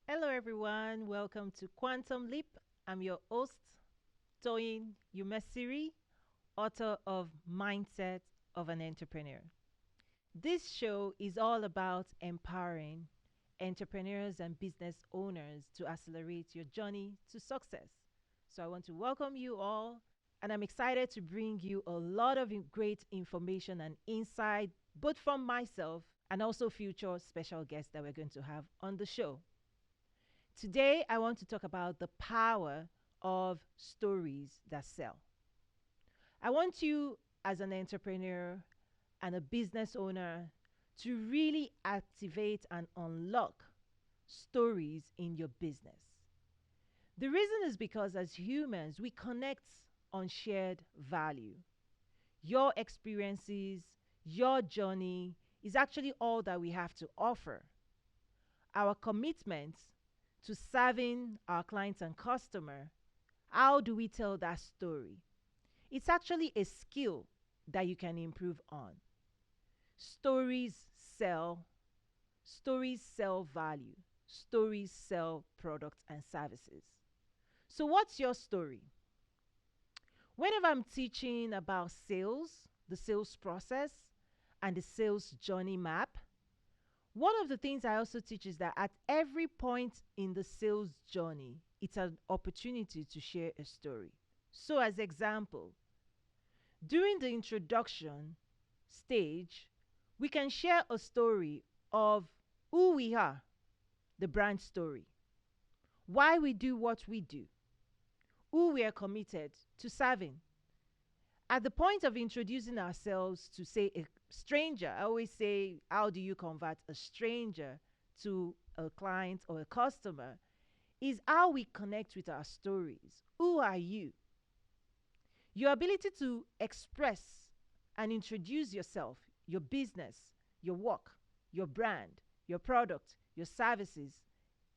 Hello, everyone. Welcome to Quantum Leap. I'm your host, Toyin Umesiri, author of Mindset of an Entrepreneur. This show is all about empowering entrepreneurs and business owners to accelerate your journey to success. So, I want to welcome you all, and I'm excited to bring you a lot of great information and insight, both from myself and also future special guests that we're going to have on the show. Today, I want to talk about the power of stories that sell. I want you, as an entrepreneur and a business owner, to really activate and unlock stories in your business. The reason is because as humans, we connect on shared value. Your experiences, your journey is actually all that we have to offer. Our commitment to serving our clients and customer, how do we tell that story? It's actually a skill that you can improve on. Stories sell, stories sell value, stories sell products and services. So, what's your story? Whenever I'm teaching about sales, the sales process, and the sales journey map, one of the things I also teach is that at every point in the sales journey, it's an opportunity to share a story. So, as example, during the introduction stage, we can share a story of who we are, the brand story, why we do what we do, who we are committed to serving. At the point of introducing ourselves to, say, a stranger, I always say, how do you convert a stranger to a client or a customer? Is how we connect with our stories. Who are you? Your ability to express and introduce yourself, your business, your work, your brand, your product, your services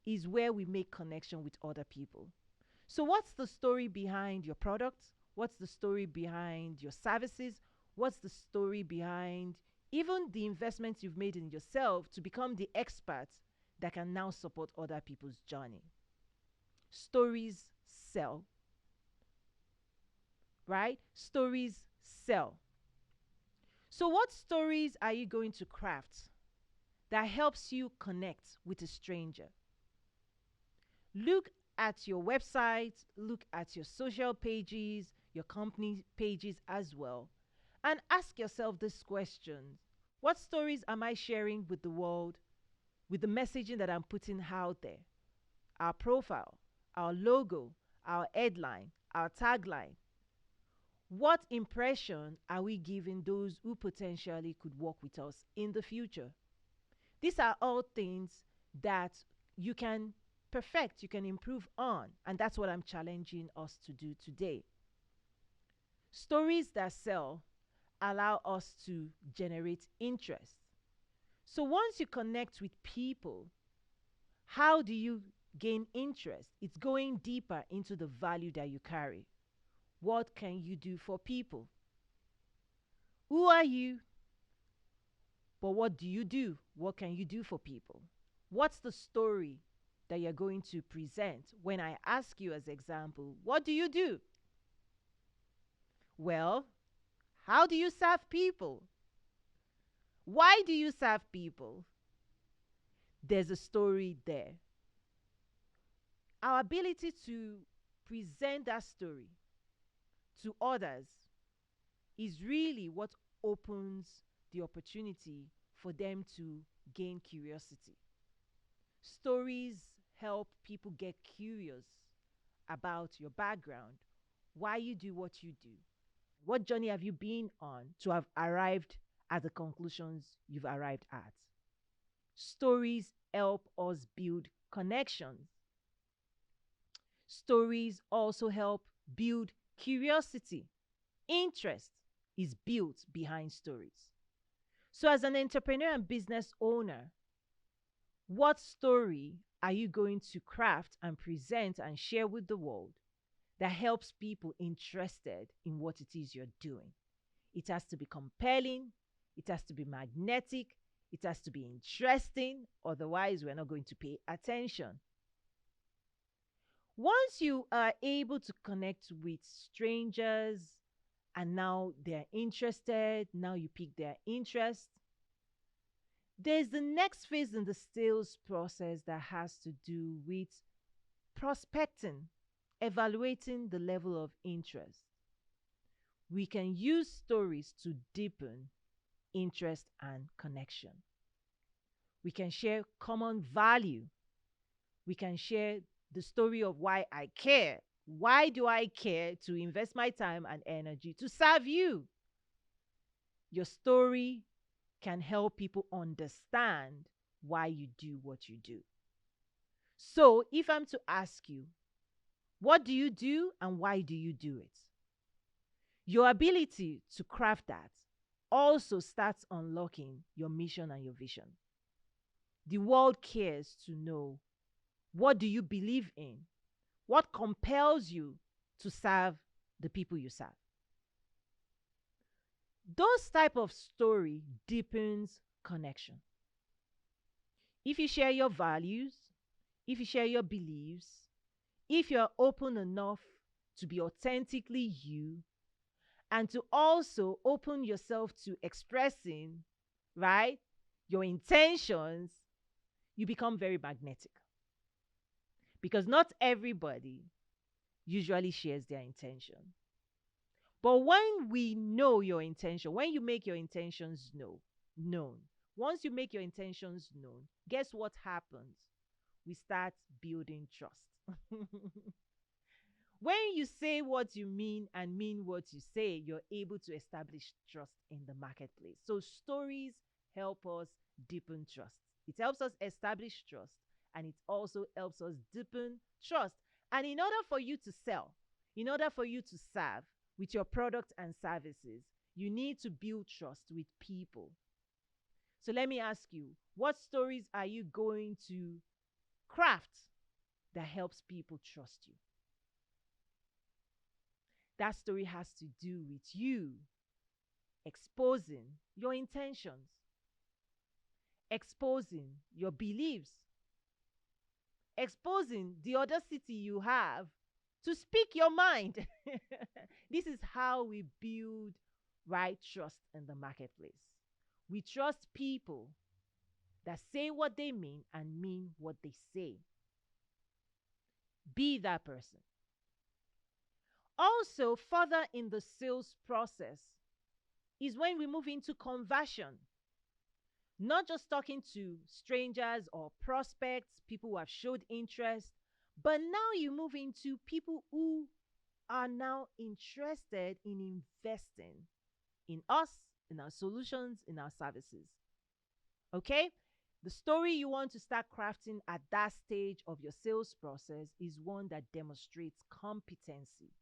is where we make connection with other people. So, what's the story behind your product? What's the story behind your services? What's the story behind even the investments you've made in yourself to become the expert that can now support other people's journey? Stories sell, right? Stories sell. So, what stories are you going to craft that helps you connect with a stranger? Look at your website, look at your social pages, your company pages as well, and ask yourself this question: what stories am I sharing with the world with the messaging that I'm putting out there? Our profile, our logo, our headline, our tagline. What impression are we giving those who potentially could work with us in the future? These are all things that you can perfect, you can improve on. And that's what I'm challenging us to do today. Stories that sell allow us to generate interest. So once you connect with people, how do you gain interest? It's going deeper into the value that you carry. What can you do for people? Who are you? But what do you do? What can you do for people? What's the story that you're going to present when I ask you, as example, what do you do? Well, how do you serve people? Why do you serve people? There's a story there. Our ability to present that story to others is really what opens the opportunity for them to gain curiosity. Stories help people get curious about your background, why you do what you do. What journey have you been on to have arrived at the conclusions you've arrived at? Stories help us build connections. Stories also help build curiosity. Interest is built behind stories. So, as an entrepreneur and business owner, what story are you going to craft and present and share with the world that helps people interested in what it is you're doing? It has to be compelling, it has to be magnetic, it has to be interesting, otherwise, we're not going to pay attention. Once you are able to connect with strangers and now they're interested, now you pique their interest, there's the next phase in the sales process that has to do with prospecting, evaluating the level of interest. We can use stories to deepen interest and connection. We can share common value. We can share the story of why I care. Why do I care to invest my time and energy to serve you? Your story can help people understand why you do what you do. So, if I'm to ask you, what do you do and why do you do it? Your ability to craft that also starts unlocking your mission and your vision. The world cares to know, what do you believe in? What compels you to serve the people you serve? Those type of story deepens connection. If you share your values, if you share your beliefs, if you're open enough to be authentically you and to also open yourself to expressing, right, your intentions, you become very magnetic. Because not everybody usually shares their intention. But when we know your intention, when you make your intentions known, once you make your intentions known, guess what happens? We start building trust. When you say what you mean and mean what you say, you're able to establish trust in the marketplace. So stories help us deepen trust. It helps us establish trust and it also helps us deepen trust. And in order for you to sell, in order for you to serve with your product and services, you need to build trust with people. So let me ask you, what stories are you going to craft that helps people trust you? That story has to do with you exposing your intentions, exposing your beliefs, exposing the audacity you have to speak your mind. This is how we build right trust in the marketplace. We trust people that say what they mean and mean what they say. Be that person. Also, further in the sales process is when we move into conversion. Not just talking to strangers or prospects, people who have showed interest, but now you move into people who are now interested in investing in us, in our solutions, in our services. Okay? The story you want to start crafting at that stage of your sales process is one that demonstrates competency.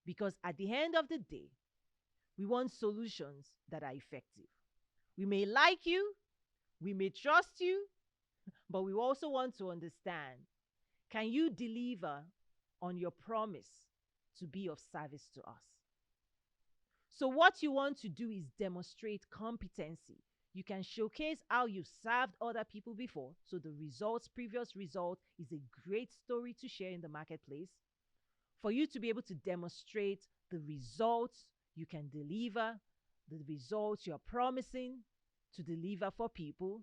Because at the end of the day, we want solutions that are effective. We may like you, we may trust you, but we also want to understand, can you deliver on your promise to be of service to us? So what you want to do is demonstrate competency. You can showcase how you've served other people before. So the results, previous result, is a great story to share in the marketplace. For you to be able to demonstrate the results you can deliver, the results you're promising to deliver for people.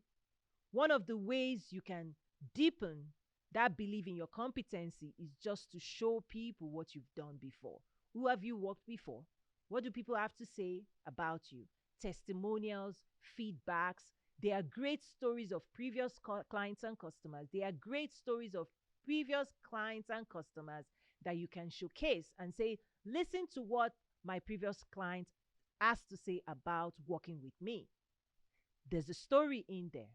One of the ways you can deepen that belief in your competency is just to show people what you've done before. Who have you worked before? What do people have to say about you? Testimonials, feedbacks. They are great stories of previous clients and customers. They are great stories of previous clients and customers that you can showcase and say, listen to what my previous client has to say about working with me. There's a story in there.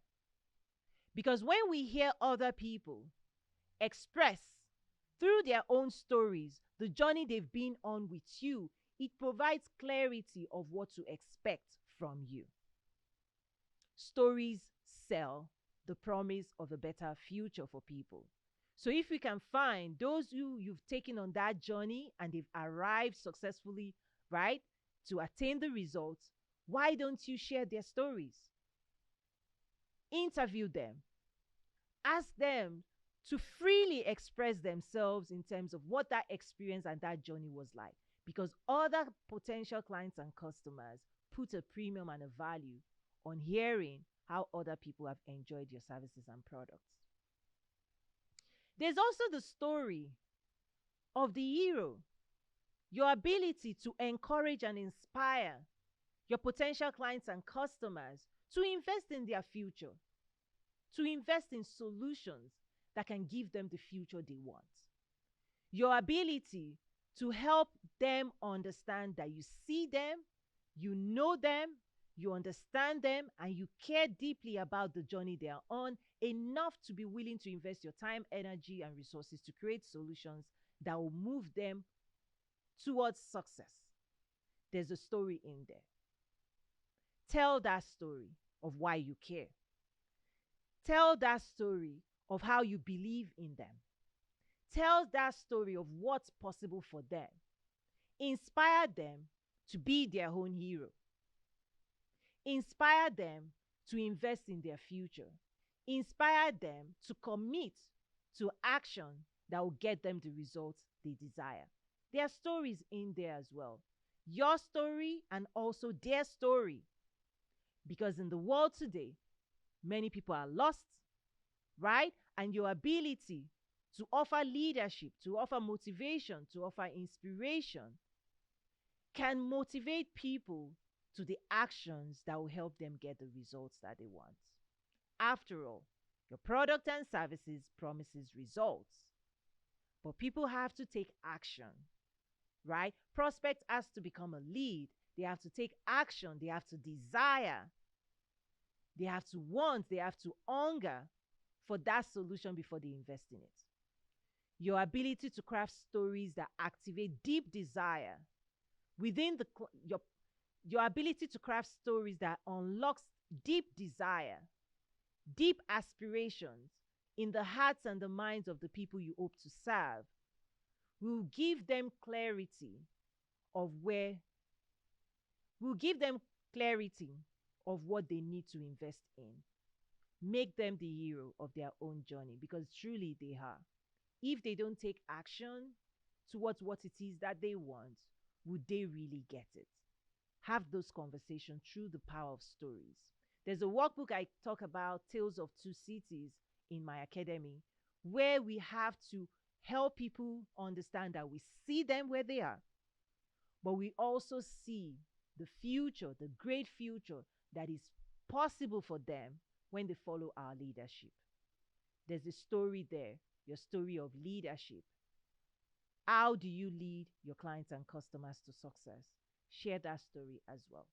Because when we hear other people express through their own stories the journey they've been on with you, it provides clarity of what to expect from you. Stories sell the promise of a better future for people. So if we can find those who you've taken on that journey and they've arrived successfully, right, to attain the results, why don't you share their stories? Interview them. Ask them to freely express themselves in terms of what that experience and that journey was like. Because other potential clients and customers put a premium and a value on hearing how other people have enjoyed your services and products. There's also the story of the hero, your ability to encourage and inspire your potential clients and customers to invest in their future, to invest in solutions that can give them the future they want. Your ability to help them understand that you see them, you know them, you understand them, and you care deeply about the journey they are on, enough to be willing to invest your time, energy, and resources to create solutions that will move them towards success. There's a story in there. Tell that story of why you care. Tell that story of how you believe in them. Tell that story of what's possible for them. Inspire them to be their own hero. Inspire them to invest in their future. Inspire them to commit to action that will get them the results they desire. There are stories in there as well. Your story and also their story. Because in the world today, many people are lost, right? And your ability to offer leadership, to offer motivation, to offer inspiration can motivate people to the actions that will help them get the results that they want. After all, your product and services promises results, but people have to take action, right? Prospect has to become a lead. They have to take action. They have to desire. They have to want. They have to hunger for that solution before they invest in it. Your ability to craft stories that activate deep desire within your ability to craft stories that unlocks deep desire, deep aspirations in the hearts and the minds of the people you hope to serve will give them clarity of what they need to invest in. Make them the hero of their own journey, because truly they are. If they don't take action towards what it is that they want, would they really get it? Have those conversations through the power of stories. There's a workbook I talk about, Tales of Two Cities, in my academy, where we have to help people understand that we see them where they are, but we also see the future, the great future that is possible for them when they follow our leadership. There's a story there, your story of leadership. How do you lead your clients and customers to success? Share that story as well.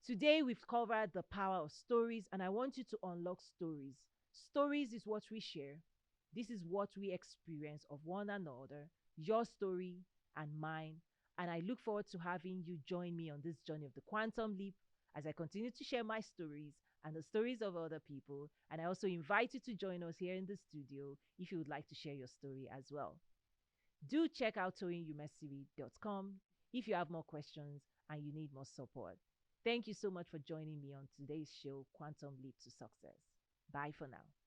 Today, we've covered the power of stories, and I want you to unlock stories. Stories is what we share. This is what we experience of one another, your story and mine. And I look forward to having you join me on this journey of the quantum leap as I continue to share my stories and the stories of other people. And I also invite you to join us here in the studio if you would like to share your story as well. Do check out toyinyumesiri.com if you have more questions and you need more support. Thank you so much for joining me on today's show, Quantum Leap to Success. Bye for now.